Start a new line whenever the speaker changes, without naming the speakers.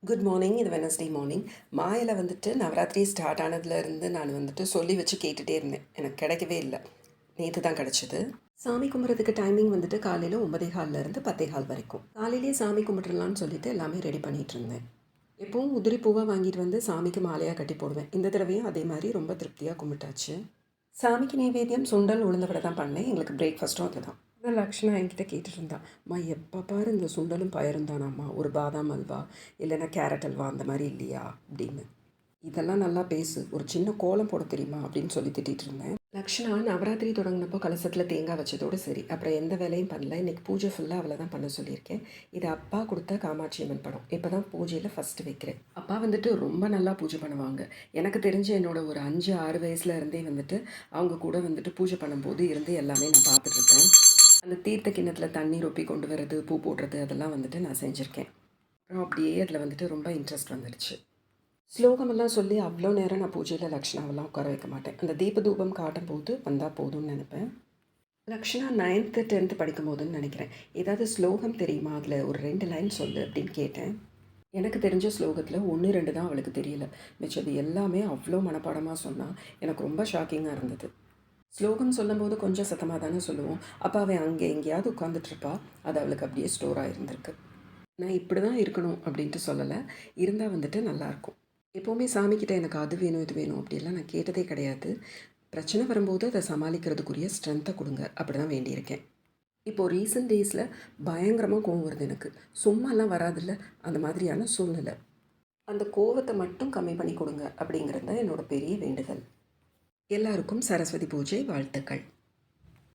Good morning. இது Wednesday morning. மாயில் வந்துட்டு Navaratri start ஆனதுலேருந்து நான் வந்துட்டு சொல்லி வச்சு கேட்டுகிட்டே இருந்தேன். எனக்கு கிடைக்கவே இல்லை. நேற்று தான் கிடச்சிது. சாமி கும்பிட்றதுக்கு டைமிங் வந்துட்டு காலையில் 9:15 10:15 வரைக்கும். காலையிலேயே சாமி கும்பிட்றலான்னு சொல்லிட்டு எல்லாமே ரெடி பண்ணிகிட்டு இருந்தேன். எப்பவும் உதிரி பூவாக வாங்கிட்டு வந்து சாமிக்கு மாலையாக கட்டி போடுவேன். இந்த தடவையும் அதே மாதிரி ரொம்ப திருப்தியாக கும்பிட்டாச்சு. சாமிக்கு நைவேத்தியம் சுண்டல் உளுந்த வடை தான் பண்ணேன். எங்களுக்கு பிரேக்ஃபாஸ்ட்டும் அதுதான். லக்ஷ்ணா என்கிட்ட கேட்டுட்டு இருந்தா, அம்மா எப்போ பாரு இந்த சுண்டலும் பயரும் தானாம்மா, ஒரு பாதாம் அல்வா இல்லைன்னா கேரட் அல்வா அந்த மாதிரி இல்லையா அப்படின்னு. இதெல்லாம் நல்லா பேசு, ஒரு சின்ன கோலம் போட தெரியுமா அப்படின்னு சொல்லி திட்டிகிட்டு இருந்தேன். லக்ஷ்ணா நவராத்திரி தொடங்கினப்போ கலசத்தில் தேங்காய் வச்சதோடு சரி, அப்புறம் எந்த வேலையும் பண்ணல. இன்றைக்கி பூஜை ஃபுல்லாக அவளை தான் பண்ண சொல்லியிருக்கேன். இது அப்பா கொடுத்த காமாட்சி அம்மன் படம். இப்போ தான் பூஜையில் ஃபஸ்ட்டு வைக்கிறேன். அப்பா வந்துட்டு ரொம்ப நல்லா பூஜை பண்ணுவாங்க. எனக்கு தெரிஞ்ச என்னோட ஒரு 5-6 வயசுல இருந்தே வந்துட்டு அவங்க கூட வந்துட்டு பூஜை பண்ணும்போது இருந்து எல்லாமே நான் பார்த்துட்ருக்கேன். அந்த தீர்த்த கிண்ணத்தில் தண்ணி ரொப்பி கொண்டு வர்றது, பூ போடுறது அதெல்லாம் வந்துட்டு நான் செஞ்சுருக்கேன். அப்புறம் அப்படியே அதில் வந்துட்டு ரொம்ப இன்ட்ரெஸ்ட் வந்துடுச்சு. ஸ்லோகமெல்லாம் சொல்லி அவ்வளோ நேரம் நான் பூஜையில் லக்ஷ்ணாவெல்லாம் உட்கார வைக்க மாட்டேன். அந்த தீப தூபம் காட்டும் போது வந்தால் போதும்னு நினைப்பேன். லக்ஷ்ணா 9th 10th படிக்கும் போதுன்னு நினைக்கிறேன். ஏதாவது ஸ்லோகம் தெரியுமா, அதில் ஒரு 2 லைன் சொல்லு அப்படின்னு கேட்டேன். எனக்கு தெரிஞ்ச ஸ்லோகத்தில் 1 2 தான் அவளுக்கு தெரியல. மிச்சது எல்லாமே அவ்வளோ மனப்பாடமாக சொன்னால் எனக்கு ரொம்ப ஷாக்கிங்காக இருந்தது. ஸ்லோகம் சொல்லும்போது கொஞ்சம் சத்தமாக தானே சொல்லுவோம். அப்போ அவன் அங்கே எங்கேயாவது உட்காந்துட்ருப்பா. அது அவளுக்கு அப்படியே ஸ்டோர் ஆகிருந்திருக்கு. நான் இப்படி தான் இருக்கணும் அப்படின்ட்டு சொல்லலை. இருந்தால் வந்துட்டு நல்லாயிருக்கும். எப்போவுமே சாமிக்கிட்ட எனக்கு அது வேணும் இது வேணும் அப்படிலாம் நான் கேட்டதே கிடையாது. பிரச்சனை வரும்போது அதை சமாளிக்கிறதுக்குரிய ஸ்ட்ரென்த்தை கொடுங்க அப்படி தான் வேண்டியிருக்கேன். இப்போது ரீசெண்ட் டேஸில் பயங்கரமாக கோவம் வருது எனக்கு. சும்மாலாம் வராதில்ல, அந்த மாதிரியான சூழ்நிலை. அந்த கோவத்தை மட்டும் கம்மி பண்ணி கொடுங்க அப்படிங்கிறது தான் என்னோடய பெரிய வேண்டுதல். எல்லாருக்கும் சரஸ்வதி பூஜை வாழ்த்துக்கள்.